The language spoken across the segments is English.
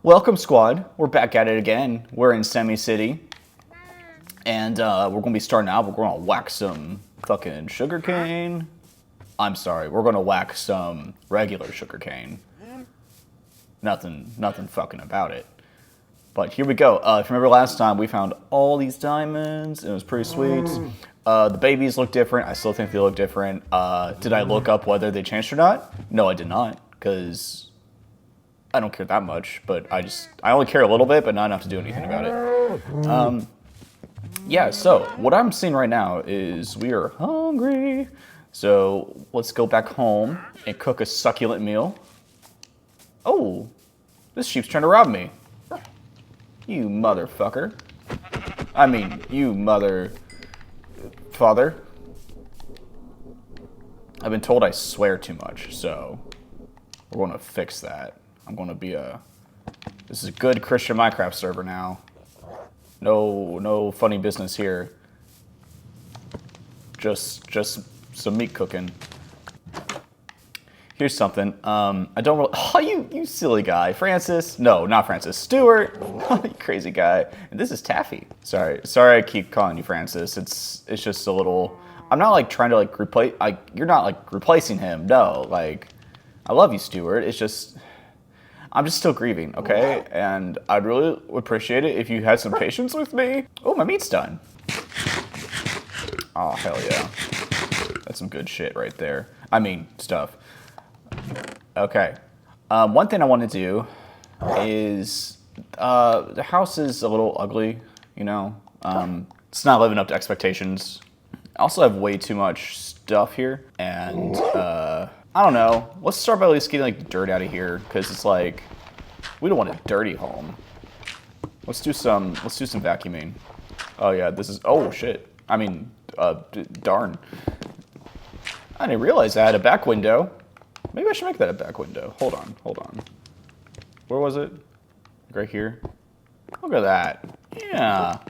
Welcome, squad. We're back at it again. We're in Semi City. And we're going to be starting out. We're going to whack some fucking sugarcane. I'm sorry. We're going to whack some regular sugarcane. Nothing fucking about it. But here we go. If you remember last time, we found all these diamonds. It was pretty sweet. The babies look different. I still think they look different. Did I look up whether they changed or not? No, I did not. Because I don't care that much. But I only care a little bit, but not enough to do anything about it. Yeah, so what I'm seeing right now is we are hungry. So let's go back home and cook a succulent meal. Oh, this sheep's trying to rob me. You motherfucker. I mean, you father. I've been told I swear too much, so we're going to fix that. I'm going to be this is a good Christian Minecraft server now. No funny business here. Just some meat cooking. Here's something. I don't really. Oh, you silly guy, Francis. No, not Francis. Stuart. You crazy guy. And this is Taffy. Sorry, I keep calling you Francis. It's just a little. I'm not like trying to like replace. You're not like replacing him. No, like I love you, Stuart. It's just. I'm just still grieving, okay? And I'd really appreciate it if you had some patience with me. Oh, my meat's done. Oh, hell yeah. That's some good shit right there. I mean, stuff. Okay. One thing I want to do is... the house is a little ugly, you know? It's not living up to expectations. I also have way too much stuff here. And, I don't know. Let's start by at least getting like the dirt out of here, because it's like we don't want a dirty home. Let's do some vacuuming. Oh yeah, this is shit. I mean, darn. I didn't realize I had a back window. Maybe I should make that a back window. Hold on. Where was it? Right here. Look at that. Yeah.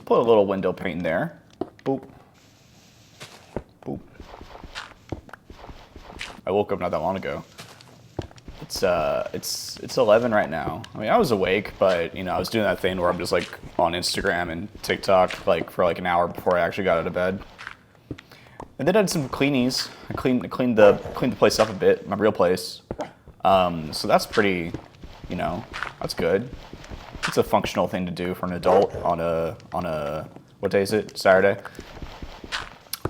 Put a little window pane there. Boop. Boop. I woke up not that long ago. It's 11 right now. I mean, I was awake, but you know, I was doing that thing where I'm just like on Instagram and TikTok like for like an hour before I actually got out of bed. And then I did some cleanies. I cleaned the place up a bit, my real place. So that's pretty, you know, that's good. It's a functional thing to do for an adult on a what day is it? Saturday.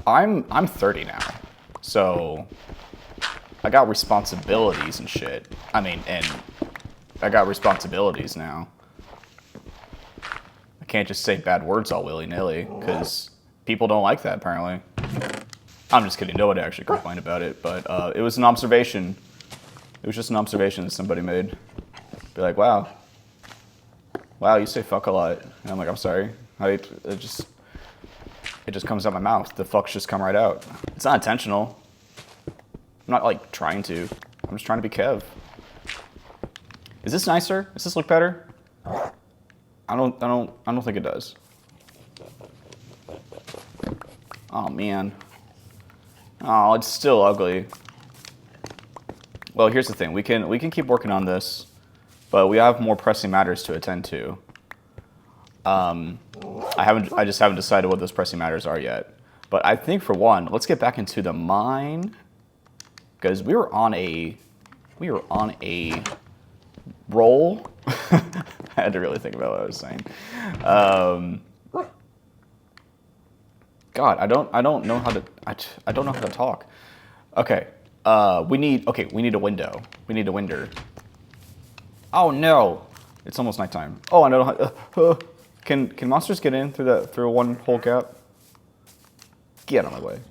I'm 30 now, so. I got responsibilities and shit. I mean, and I got responsibilities now. I can't just say bad words all willy-nilly, because people don't like that, apparently. I'm just kidding. Nobody actually complained about it, but it was an observation. It was just an observation that somebody made. Be like, wow, you say fuck a lot. And I'm like, I'm sorry. It just comes out my mouth. The fucks just come right out. It's not intentional. I'm not like trying to. I'm just trying to be Kev. Is this nicer? Does this look better? I don't think it does. Oh man. Oh, it's still ugly. Well, here's the thing. We can keep working on this, but we have more pressing matters to attend to. I just haven't decided what those pressing matters are yet. But I think for one, let's get back into the mine. Because we were on a roll. I had to really think about what I was saying. God, I don't know how to talk. Okay. We need a window. We need a window. Oh no. It's almost nighttime. Oh, I know how can monsters get in through a one hole gap? Get out of my way.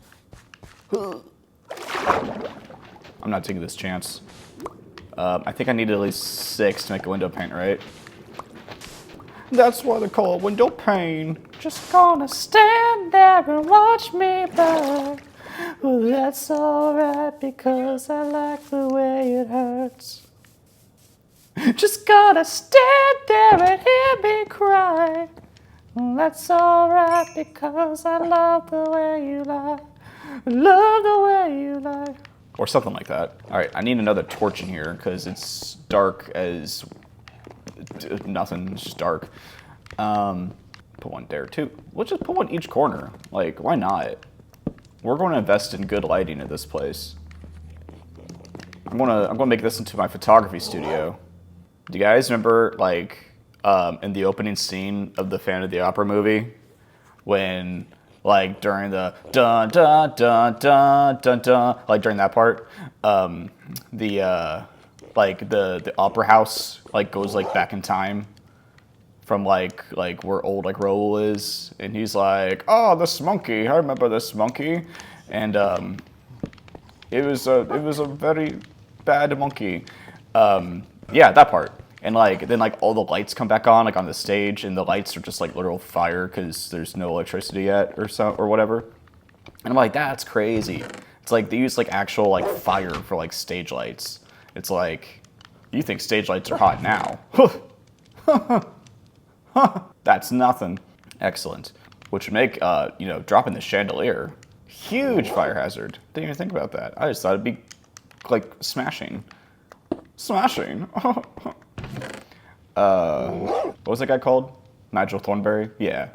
I'm not taking this chance. I think I need at least 6 to make a window pane, right? That's why they call it window pane. Just gonna stand there and watch me burn. Well, that's alright because I like the way it hurts. Just gonna stand there and hear me cry. Well, that's alright because I love the way you lie. Love the way you lie. Or something like that. All right, I need another torch in here because it's dark as Nothing, it's just dark. Put one there too. Let's just put one each corner. Like, why not? We're going to invest in good lighting at this place. I'm gonna make this into my photography studio. Do you guys remember, like, in the opening scene of the Phantom of the Opera movie, when, like, during the dun dun dun dun dun dun, like during that part, the opera house like goes like back in time from like where old like Raoul is, and he's like, oh, this monkey, I remember this monkey, and it was a very bad monkey. Yeah, that part. And like then like all the lights come back on like on the stage, and the lights are just like literal fire because there's no electricity yet or whatever. And I'm like, that's crazy. It's like they use like actual like fire for like stage lights. It's like, you think stage lights are hot now? That's nothing. Excellent. Which would make dropping the chandelier huge fire hazard. Didn't even think about that. I just thought it'd be like smashing. Smashing. What was that guy called? Nigel Thornberry? Yeah.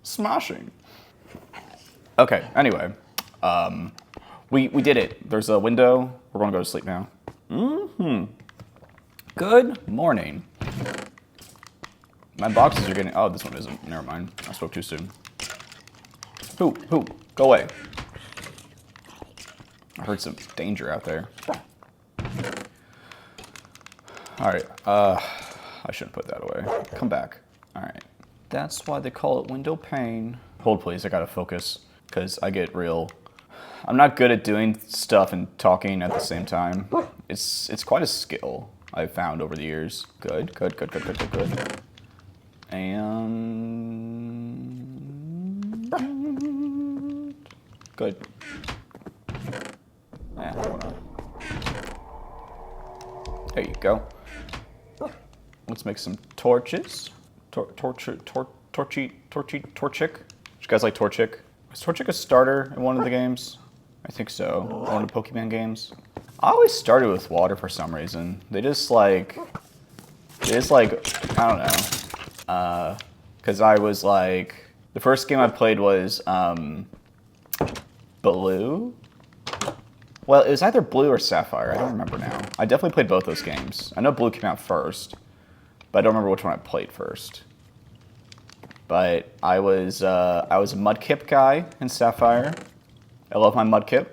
Smashing. Okay, anyway. We did it. There's a window. We're gonna go to sleep now. Good morning. My boxes are getting... Oh, this one isn't. Never mind. I spoke too soon. Who? Go away. I heard some danger out there. Alright, I shouldn't put that away. Come back. Alright. That's why they call it window pane. Hold please, I gotta focus, because I get real... I'm not good at doing stuff and talking at the same time. It's quite a skill I've found over the years. Good. And... Good. Yeah, there you go. Let's make some torches. Torchic. Did you guys like Torchic? Was Torchic a starter in one of the games? I think so. One of the Pokemon games. I always started with water for some reason. They just like, I don't know. Because I was like, the first game I played was Blue? Well, it was either Blue or Sapphire. I don't remember now. I definitely played both those games. I know Blue came out first, but I don't remember which one I played first. But I was a Mudkip guy in Sapphire. I love my Mudkip.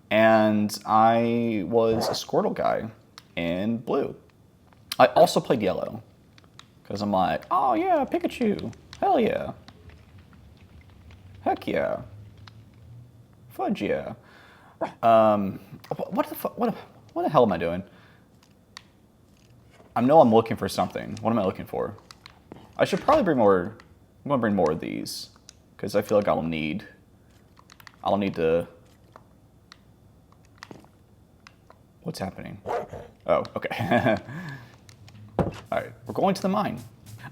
And I was a Squirtle guy in Blue. I also played Yellow. Because I'm like, oh yeah, Pikachu. Hell yeah. Heck yeah. Fudge yeah. What the hell am I doing? I know I'm looking for something. What am I looking for? I should probably bring more. I'm gonna bring more of these because I feel like I'll need to. What's happening? Oh, okay. All right, we're going to the mine.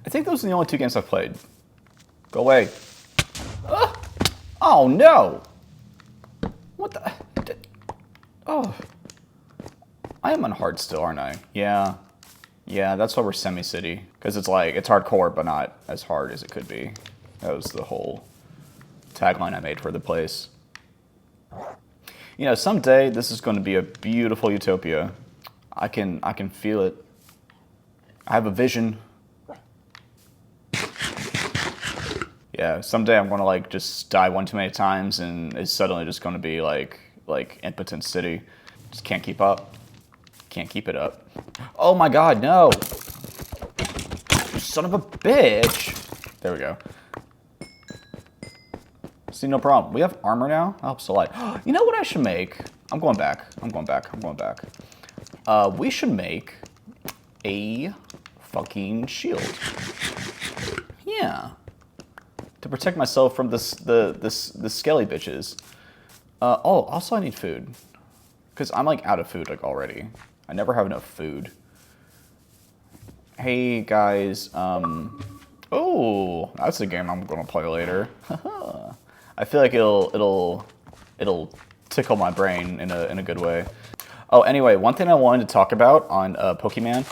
I think those are the only two games I've played. Go away. Oh no! What the? Oh, I am on hard still, aren't I? Yeah. Yeah, that's why we're semi-city. Because it's like, it's hardcore, but not as hard as it could be. That was the whole tagline I made for the place. You know, someday this is going to be a beautiful utopia. I can feel it. I have a vision. Yeah, someday I'm going to like just die one too many times and it's suddenly just going to be like impotent city. Just can't keep up. Can't keep it up. Oh my god, no! You son of a bitch! There we go. See, no problem. We have armor now? That helps a lot. You know what I should make? I'm going back. We should make a fucking shield. Yeah. To protect myself from the skelly bitches. Oh, also I need food. Because I'm like out of food like already. I never have enough food. Hey guys, oh, that's a game I'm gonna play later. I feel like it'll tickle my brain in a good way. Oh, anyway, one thing I wanted to talk about on Pokemon,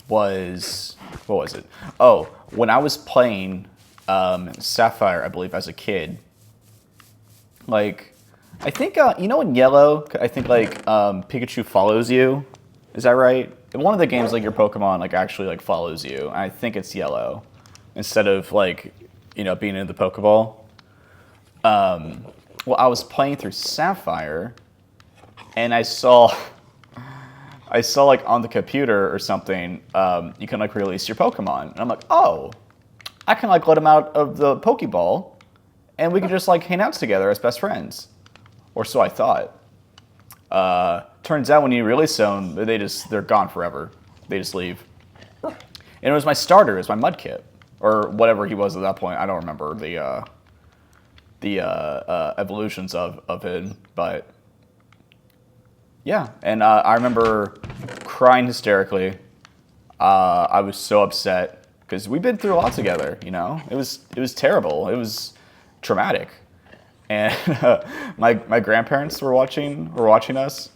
was, what was it? Oh, when I was playing Sapphire, I believe, as a kid, like, I think, you know in Yellow, I think, like, Pikachu follows you. Is that right? In one of the games, like, your Pokemon, like, actually, like, follows you. I think it's Yellow. Instead of, like, you know, being in the Pokeball. Well, I was playing through Sapphire, and I saw, like, on the computer or something, you can, like, release your Pokemon. And I'm like, oh, I can, like, let them out of the Pokeball, and we can just, like, hang out together as best friends. Or so I thought. Turns out when you release them, they're gone forever. They just leave. And it was my starter, it was my Mudkip. Or whatever he was at that point. I don't remember the evolutions of him, but yeah. And I remember crying hysterically. I was so upset because we've been through a lot together. You know, it was terrible. It was traumatic. And my grandparents were watching us,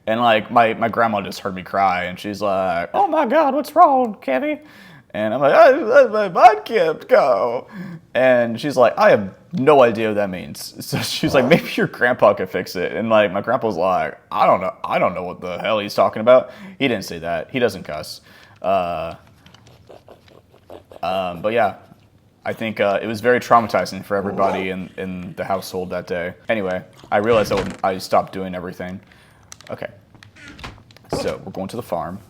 and like my grandma just heard me cry, and she's like, "Oh my God, what's wrong, Kenny?" And I'm like, "I let my Mudkip go," and she's like, "I have no idea what that means." So she's like, "Maybe your grandpa could fix it." And like my grandpa's like, "I don't know what the hell he's talking about." He didn't say that. He doesn't cuss. But yeah. I think it was very traumatizing for everybody in the household that day. Anyway, I realized I stopped doing everything. Okay. So, we're going to the farm.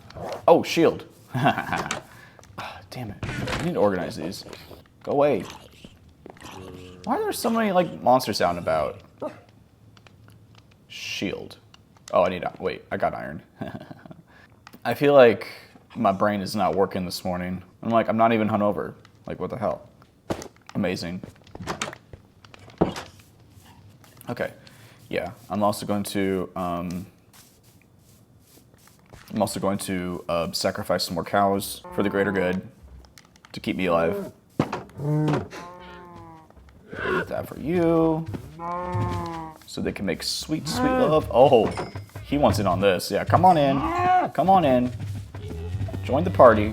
Oh, shield. Damn it. I need to organize these. Go away. Why are there so many, like, monsters out and about? Shield. Oh, wait, I got iron. I feel like my brain is not working this morning. I'm like, I'm not even hungover. Like, what the hell? Amazing. Okay, yeah. I'm also going to sacrifice some more cows for the greater good to keep me alive. Leave that for you, so they can make sweet, sweet love. Oh, he wants in on this. Yeah, come on in. Come on in. Join the party.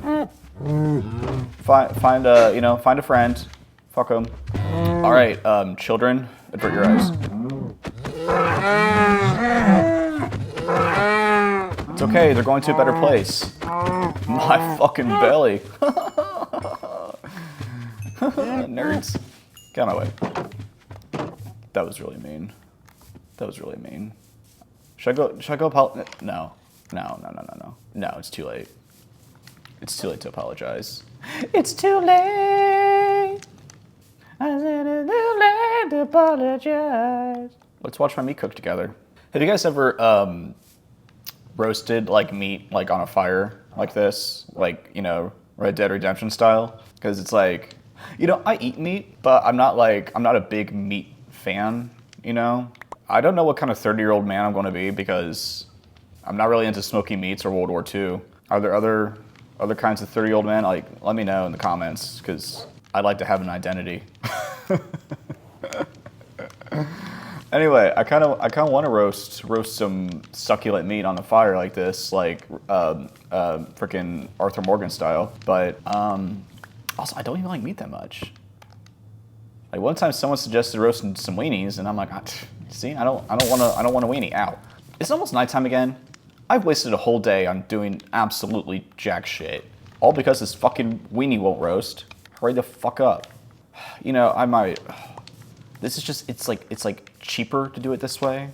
Find a friend. Fuck them. All right, children, avert your eyes. It's okay, they're going to a better place. My fucking belly. Nerds. Get out of my way. That was really mean. That was really mean. Should I go No. No, it's too late. It's too late to apologize. It's too late. I said it's too late to apologize. Let's watch my meat cook together. Have you guys ever roasted like meat like on a fire like this, like, you know, Red Dead Redemption style? Because it's like, you know, I eat meat, but I'm not a big meat fan. You know, I don't know what kind of 30-year-old man I'm going to be because I'm not really into smoky meats or World War II. Are there other kinds of 30-year-old men? Like, let me know in the comments because I'd like to have an identity. Anyway, I kind of want to roast some succulent meat on the fire like this, like freaking Arthur Morgan style. But also, I don't even like meat that much. Like one time, someone suggested roasting some weenies, and I'm like, see, I don't want a weenie. Ow! It's almost nighttime again. I've wasted a whole day on doing absolutely jack shit, all because this fucking weenie won't roast. Hurry the fuck up. You know, I might. This is just, it's like cheaper to do it this way.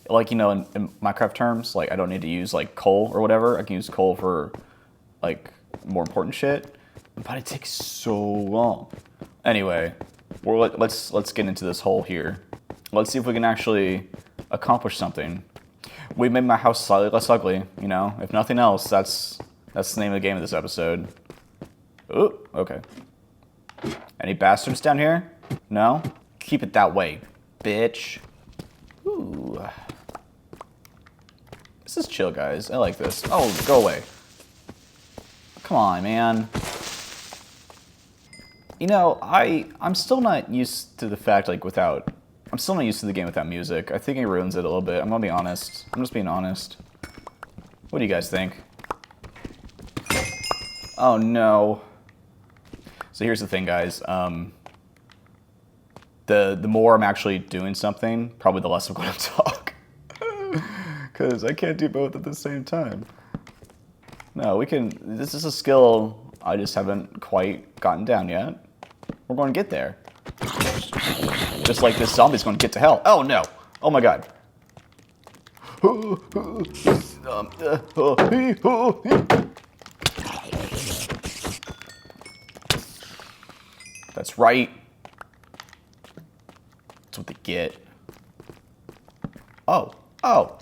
Like, you know, in Minecraft terms, like I don't need to use like coal or whatever. I can use coal for like more important shit, but it takes so long. Anyway, let's get into this hole here. Let's see if we can actually accomplish something. We made my house slightly less ugly, you know. If nothing else, that's the name of the game of this episode. Ooh, okay. Any bastards down here? No? Keep it that way, bitch. Ooh. This is chill, guys. I like this. Oh, go away. Come on, man. You know, I'm still not used to the fact, like, I'm still not used to the game without music. I think it ruins it a little bit. I'm gonna be honest. I'm just being honest. What do you guys think? Oh no. So here's the thing, guys. The more I'm actually doing something, probably the less I'm going to talk. Because I can't do both at the same time. No, we can. This is a skill I just haven't quite gotten down yet. We're going to get there. Just like this zombie's going to get to hell. Oh no. Oh my god. That's right. That's what they get. Oh. Oh.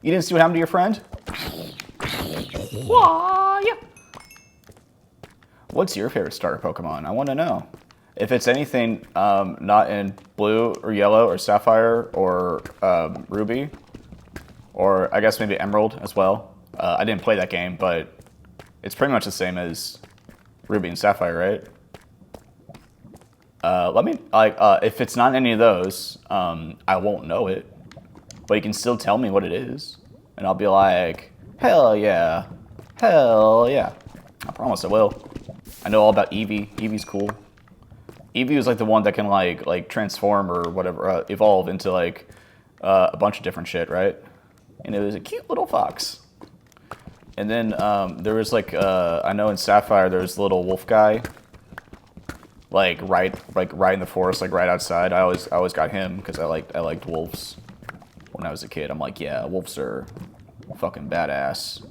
You didn't see what happened to your friend? Why? What's your favorite starter Pokemon? I want to know. If it's anything not in blue or yellow or sapphire or ruby, or I guess maybe emerald as well. I didn't play that game, but it's pretty much the same as ruby and sapphire, right? Let me, if it's not any of those, I won't know it. But you can still tell me what it is. And I'll be like, hell yeah. Hell yeah. I promise I will. I know all about Eevee. Eevee's cool. Eevee was like the one that can like transform or whatever, evolve into like a bunch of different shit, right? And it was a cute little fox. And then there was like, I know in Sapphire there's a little wolf guy. Like right in the forest, like right outside. I always got him because I liked wolves. When I was a kid, I'm like, yeah, wolves are fucking badass.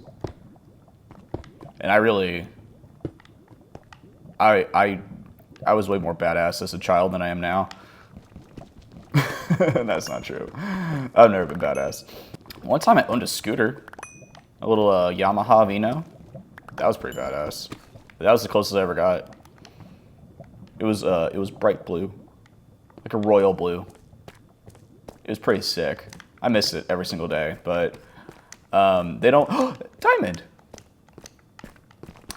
And I really, I was way more badass as a child than I am now. That's not true. I've never been badass. One time I owned a scooter, a little Yamaha Vino. That was pretty badass. That was the closest I ever got. It was bright blue, like a royal blue. It was pretty sick. I miss it every single day, but they don't. Diamond.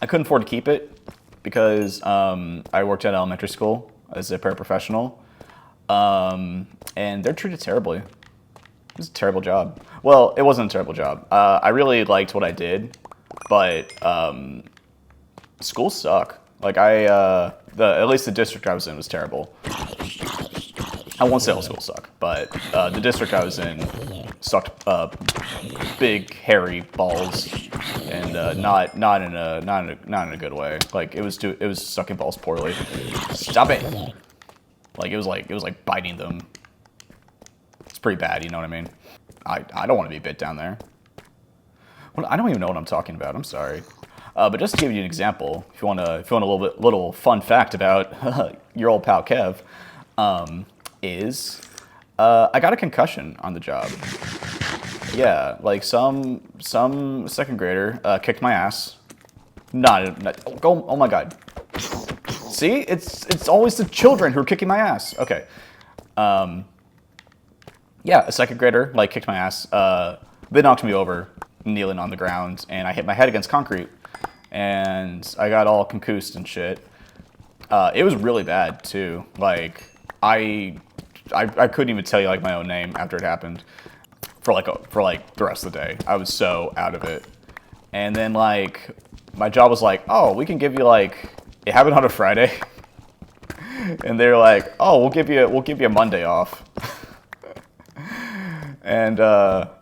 I couldn't afford to keep it because I worked at elementary school as a paraprofessional, and they're treated terribly. It was a terrible job. Well, it wasn't a terrible job. I really liked what I did, but schools suck. Like at least the district I was in was terrible. I won't say all schools suck, but the district I was in sucked big hairy balls, and not in a good way. Like it was sucking balls poorly. Stop it! Like it was like biting them. It's pretty bad, you know what I mean? I don't want to be bit down there. Well, I don't even know what I'm talking about. I'm sorry. But just to give you an example, if you want a little fun fact about your old pal Kev, I got a concussion on the job. Yeah, like some second grader kicked my ass. Oh my god. See, it's always the children who are kicking my ass. Okay. Yeah, a second grader like kicked my ass. They knocked me over, kneeling on the ground, and I hit my head against concrete, and I got all concussed and shit. It was really bad too. Like I couldn't even tell you like my own name after it happened for like the rest of the day. I was so out of it. And then like my job was like, oh, we can give you like, it happened on a Friday. And they're like, oh, we'll give you a Monday off. And well,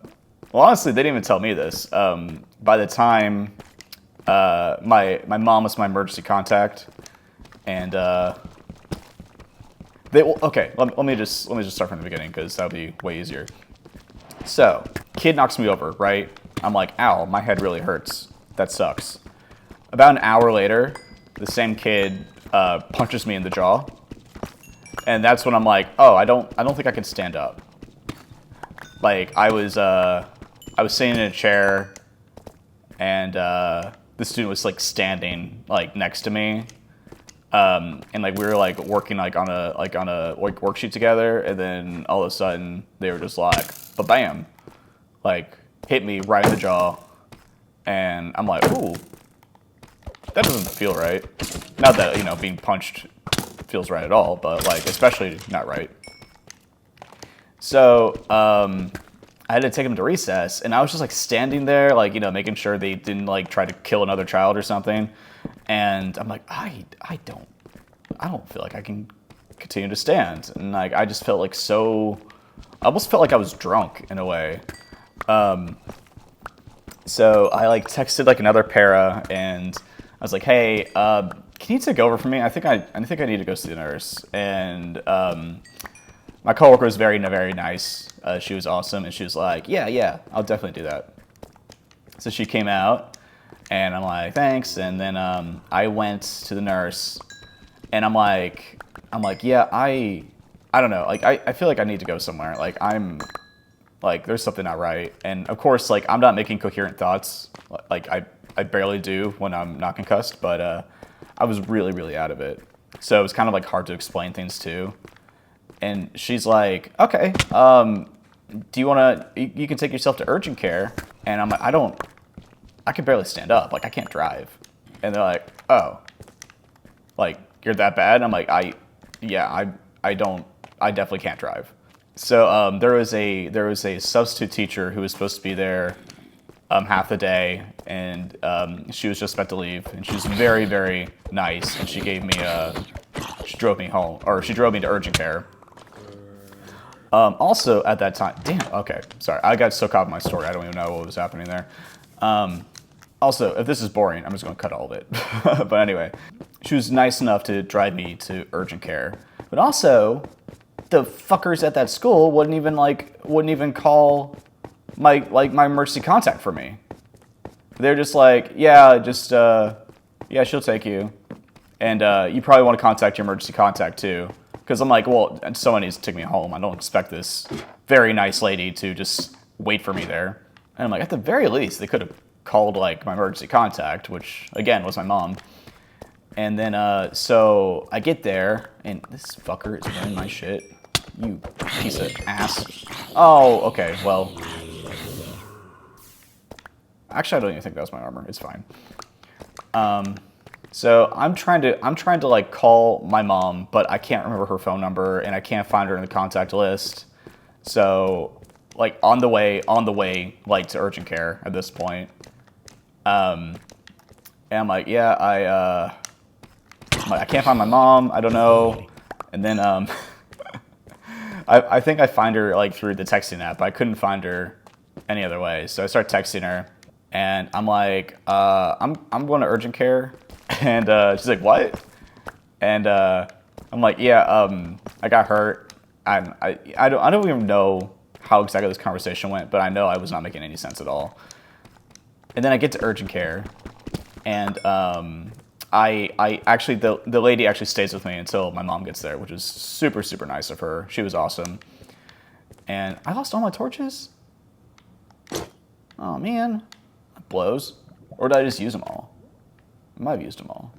honestly, they didn't even tell me this. By the time my mom was my emergency contact, and okay, let me just start from the beginning because that'll be way easier. So, kid knocks me over, right? I'm like, ow, my head really hurts. That sucks. About an hour later, the same kid punches me in the jaw, and that's when I'm like, oh, I don't think I can stand up. Like I was sitting in a chair, and the student was like standing like next to me. And like we were like working like on a worksheet together, and then all of a sudden they were just like, ba-bam, like hit me right in the jaw, and I'm like, ooh, that doesn't feel right. Not that, you know, being punched feels right at all, but like especially not right. So I had to take them to recess, and I was just like standing there, like, you know, making sure they didn't like try to kill another child or something. And I'm like, I don't feel like I can continue to stand. And like, I just felt like I almost felt like I was drunk in a way. So I like texted like another para, and I was like, hey, can you take over for me? I think I need to go see the nurse. And my coworker was very nice. She was awesome, and she was like, yeah, I'll definitely do that. So she came out, and I'm like, thanks. And then I went to the nurse, and I'm like, yeah, I don't know. Like, I feel like I need to go somewhere. Like, like, there's something not right. And of course, like, I'm not making coherent thoughts. Like, I barely do when I'm not concussed, but I was really out of it. So it was kind of like hard to explain things too. And she's like, okay, do you want to, you can take yourself to urgent care. And I'm like, I can barely stand up. Like, I can't drive. And they're like, oh, like, you're that bad? I'm like, I definitely can't drive. So there was a substitute teacher who was supposed to be there half the day, and she was just about to leave, and she was very nice, and she drove me home, or she drove me to urgent care. Also at that time, damn, okay, sorry, I got so caught up in my story, I don't even know what was happening there. Also, if this is boring, I'm just gonna cut all of it. But anyway, she was nice enough to drive me to urgent care, but also, the fuckers at that school wouldn't even call my emergency contact for me. They're just like, yeah, she'll take you, and you probably want to contact your emergency contact too, because I'm like, well, someone needs to take me home. I don't expect this very nice lady to just wait for me there. And I'm like, at the very least, they could have called like my emergency contact, which again was my mom. And then so I get there, and this fucker is wearing my shit. You piece of ass. Oh, okay, well. Actually, I don't even think that was my armor. It's fine. So I'm trying to like call my mom, but I can't remember her phone number, and I can't find her in the contact list. So like on the way like to urgent care at this point. And I'm like, yeah, I can't find my mom. I don't know. And then I think I find her like through the texting app. I couldn't find her any other way, so I start texting her, and I'm like, I'm going to urgent care, and she's like, what? And I'm like, yeah, I got hurt. I don't even know how exactly this conversation went, but I know I was not making any sense at all. And then I get to urgent care, and I actually, the lady actually stays with me until my mom gets there, which is super nice of her. She was awesome. And I lost all my torches? Oh man, that blows. Or did I just use them all? I might have used them all.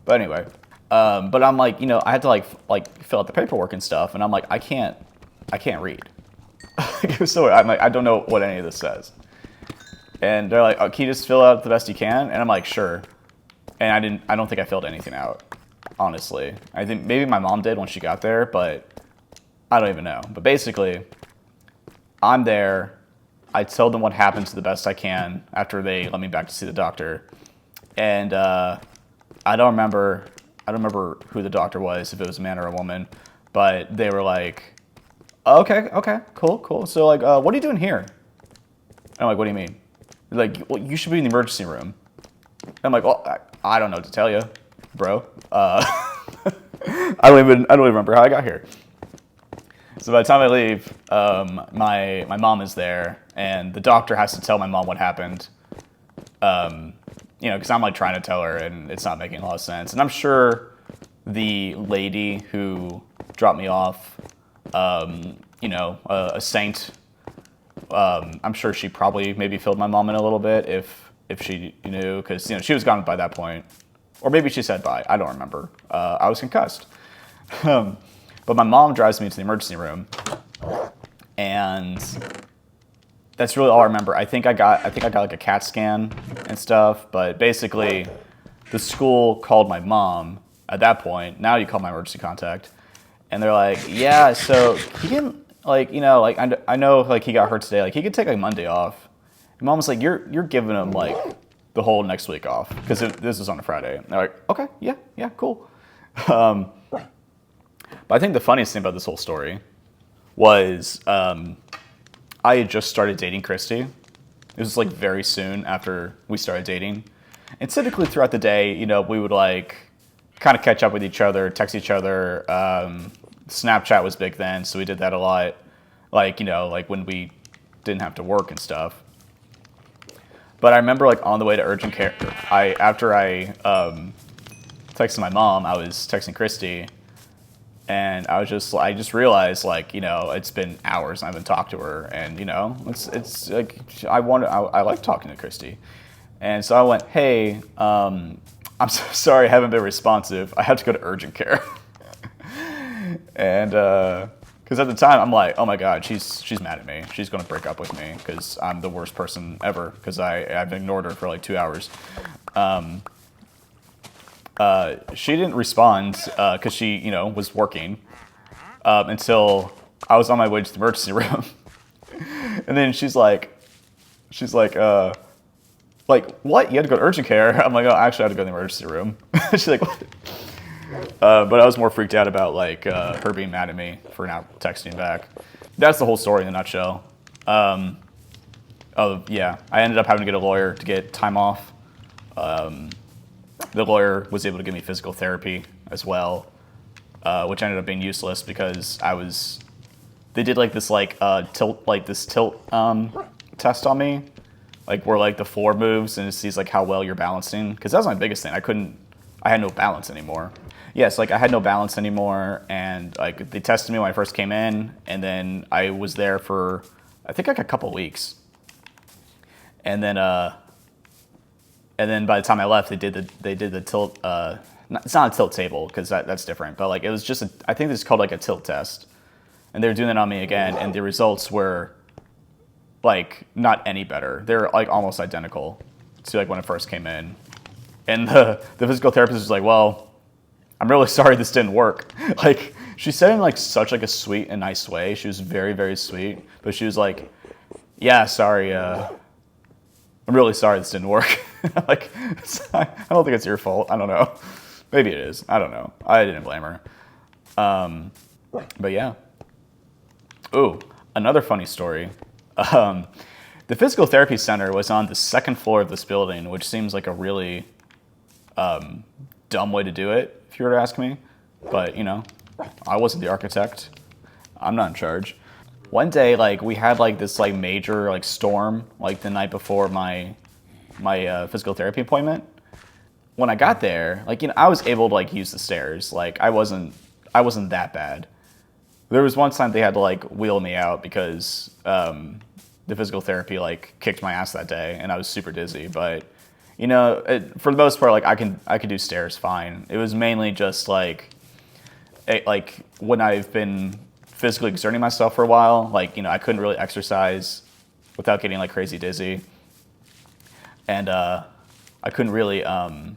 But anyway, but I'm like, you know, I had to like fill out the paperwork and stuff, and I'm like, I can't read. So I'm like, I don't know what any of this says. And they're like, oh, can you just fill out the best you can? And I'm like, sure. And I don't think I filled anything out, honestly. I think maybe my mom did when she got there, but I don't even know. But basically, I'm there. I told them what happened to the best I can after they let me back to see the doctor. And I don't remember who the doctor was, if it was a man or a woman, but they were like, okay, cool. So like, what are you doing here? And I'm like, what do you mean? They're like, well, you should be in the emergency room. And I'm like, well, I don't know what to tell you, bro. I don't even remember how I got here. So by the time I leave, my mom is there, and the doctor has to tell my mom what happened. You know, because I'm like trying to tell her, and it's not making a lot of sense. And I'm sure the lady who dropped me off, you know, a saint. I'm sure she probably maybe filled my mom in a little bit if she knew, because you know she was gone by that point, or maybe she said bye. I don't remember. I was concussed. But my mom drives me to the emergency room, and that's really all I remember. I think I got like a CAT scan and stuff, but basically the school called my mom at that point. Now you call my emergency contact, and they're like, yeah, so like, you know, like I know like he got hurt today. Like he could take like Monday off. And mom was like, you're giving him like the whole next week off because this is on a Friday. And they're like, okay, yeah, cool. But I think the funniest thing about this whole story was I had just started dating Christy. It was like very soon after we started dating. And typically throughout the day, you know, we would like kind of catch up with each other, text each other. Snapchat was big then, so we did that a lot. Like, you know, like when we didn't have to work and stuff. But I remember like on the way to urgent care, after I texted my mom, I was texting Christy, and I just realized like, you know, it's been hours and I haven't talked to her, and you know, it's like I like talking to Christy, and so I went, hey, I'm so sorry I haven't been responsive. I have to go to urgent care, and because at the time I'm like, oh my god, she's mad at me. She's gonna break up with me because I'm the worst person ever because I've ignored her for like 2 hours. She didn't respond because she, you know, was working until I was on my way to the emergency room, and then she's like, what? You had to go to urgent care? I'm like, oh, actually, I had to go to the emergency room. She's like, what? But I was more freaked out about like her being mad at me for not texting back. That's the whole story in a nutshell. Oh yeah, I ended up having to get a lawyer to get time off. The lawyer was able to give me physical therapy as well, which ended up being useless because they did like this tilt test on me, like where like the floor moves and it sees like how well you're balancing. Because that was my biggest thing. I had no balance anymore. Yes, like I had no balance anymore, and like they tested me when I first came in, and then I was there for I think like a couple weeks, and then by the time I left, they did the tilt. It's not a tilt table because that's different, but like it was just I think this is called like a tilt test, and they were doing it on me again, and the results were like not any better. They're like almost identical to like when I first came in, and the physical therapist was like, well, I'm really sorry this didn't work. Like she said in like such like a sweet and nice way. She was very, very sweet, but she was like, yeah, sorry, I'm really sorry this didn't work. Like, I don't think it's your fault. I don't know. Maybe it is. I don't know. I didn't blame her. But yeah. Ooh, another funny story. The physical therapy center was on the second floor of this building, which seems like a really dumb way to do it, if you were to ask me. But, you know, I wasn't the architect. I'm not in charge. One day, like, we had, like, this, like, major, like, storm, like, the night before my physical therapy appointment. When I got there, like, you know, I was able to, like, use the stairs. Like, I wasn't that bad. There was one time they had to, like, wheel me out because the physical therapy, like, kicked my ass that day, and I was super dizzy. But, you know, for the most part, like, I could do stairs fine. It was mainly just, like, when I've been physically exerting myself for a while, like, you know, I couldn't really exercise without getting, like, crazy dizzy. And I couldn't really, I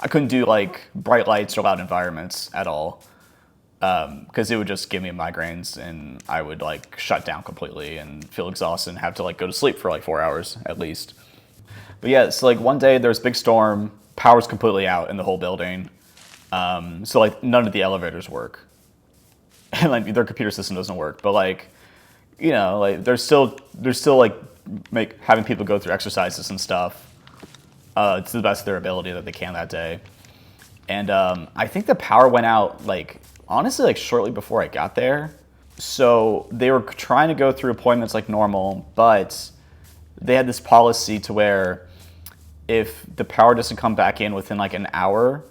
couldn't do, like, bright lights or loud environments at all. Because it would just give me migraines and I would like shut down completely and feel exhausted and have to like go to sleep for like 4 hours at least. But yeah, so like one day there was a big storm, power's completely out in the whole building. So like none of the elevators work. And like their computer system doesn't work. But like, you know, like they're still like having people go through exercises and stuff to the best of their ability that they can that day. And I think the power went out like honestly, like shortly before I got there. So they were trying to go through appointments like normal, but they had this policy to where if the power doesn't come back in within like an hour,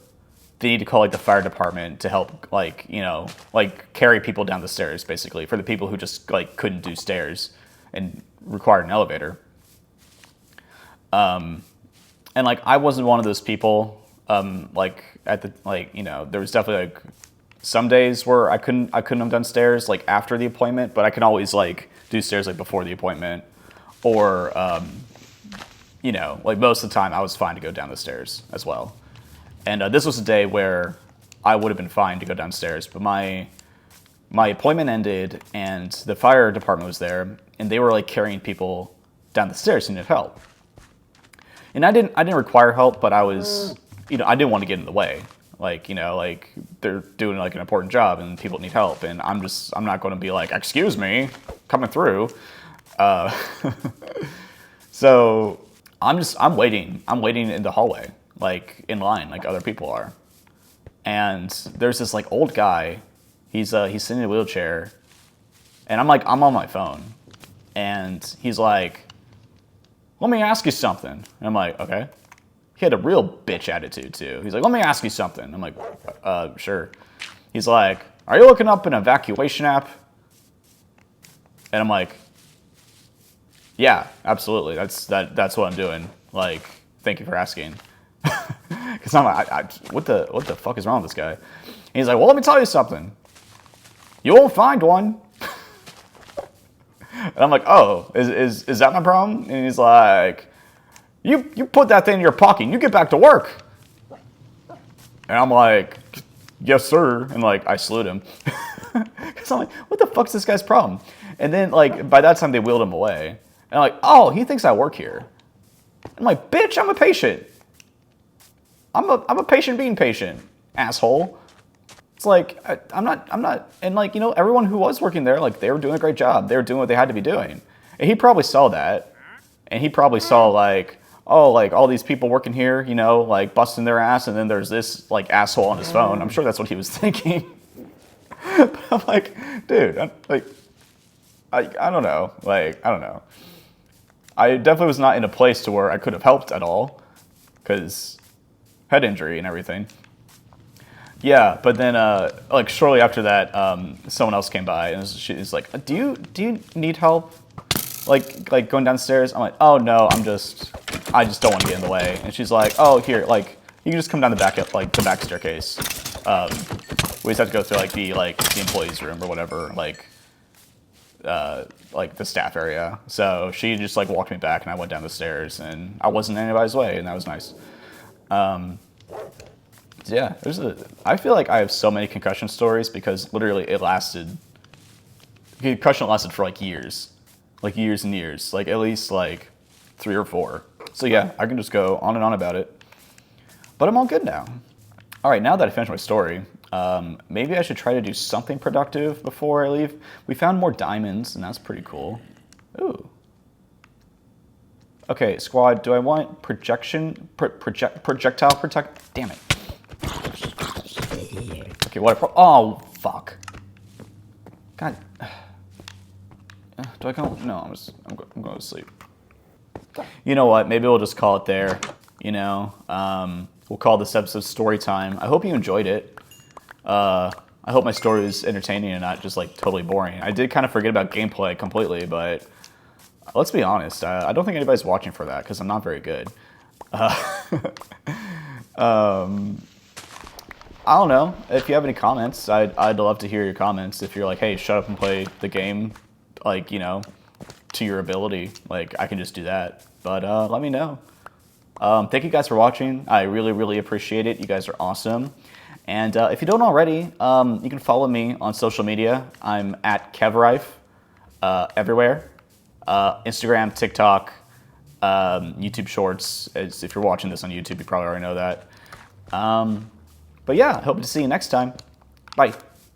they need to call like the fire department to help like, you know, like carry people down the stairs basically for the people who just like couldn't do stairs and required an elevator. And like I wasn't one of those people. Like at the like, you know, there was definitely like some days where I couldn't have done stairs like after the appointment, but I can always like do stairs like before the appointment, or you know, like most of the time I was fine to go down the stairs as well. And this was a day where I would have been fine to go downstairs, but my my appointment ended and the fire department was there and they were like carrying people down the stairs who needed help. And I didn't require help, but I was, I didn't want to get in the way. Like, like they're doing like an important job and people need help. And I'm not going to be like, excuse me, coming through. So I'm waiting in the hallway, like in line, like other people are. And there's this like old guy, he's sitting in a wheelchair and I'm on my phone and he's like, let me ask you something. And I'm like, okay. He had a real bitch attitude too. He's like, let me ask you something. I'm like, sure. He's like, are you looking up an evacuation app? And I'm like, yeah, absolutely. That's what I'm doing. Like, thank you for asking. Because I'm like, what the fuck is wrong with this guy? And he's like, well, let me tell you something. You won't find one. And I'm like, oh, is that my problem? And he's like, you put that thing in your pocket and you get back to work. And I'm like, yes, sir. And like, I salute him. Because I'm like, what the fuck's this guy's problem? And then like, by that time they wheeled him away. And I'm like, oh, he thinks I work here. I'm like, bitch, I'm a patient. I'm a patient being patient, asshole. It's like, I'm not, and like, everyone who was working there, like, they were doing a great job. They were doing what they had to be doing. And he probably saw that. And he probably saw, like, oh, like, all these people working here, like, busting their ass, and then there's this, like, asshole on his phone. I'm sure that's what he was thinking. But I'm like, dude, I don't know. Like, I don't know. I definitely was not in a place to where I could have helped at all. Because head injury and everything. Yeah, but then like shortly after that, someone else came by and she's like, "Do you need help? Like going downstairs?" I'm like, "Oh no, I just don't want to get in the way." And she's like, "Oh here, like you can just come down the back staircase. We just have to go through the employees' room or whatever, like the staff area." So she just like walked me back, and I went down the stairs, and I wasn't in anybody's way, and that was nice. Yeah, I feel like I have so many concussion stories because literally concussion lasted for like years and years, like at least like 3 or 4. So yeah, I can just go on and on about it. But I'm all good now. All right, now that I finished my story, maybe I should try to do something productive before I leave. We found more diamonds, and that's pretty cool. Ooh. Okay, squad, do I want projectile protect? Damn it. Okay, what? Oh, fuck. God. Do I go? No, I'm going to sleep. You know what? Maybe we'll just call it there. We'll call this episode story time. I hope you enjoyed it. I hope my story was entertaining and not just like totally boring. I did kind of forget about gameplay completely, but let's be honest. I don't think anybody's watching for that because I'm not very good. I don't know. If you have any comments, I'd love to hear your comments. If you're like, hey, shut up and play the game, like, to your ability, like, I can just do that. But let me know. Thank you guys for watching. I really, really appreciate it. You guys are awesome. And if you don't already, you can follow me on social media. I'm at KevRife everywhere. Instagram, TikTok, YouTube Shorts. If you're watching this on YouTube, you probably already know that. But yeah, I hope to see you next time. Bye.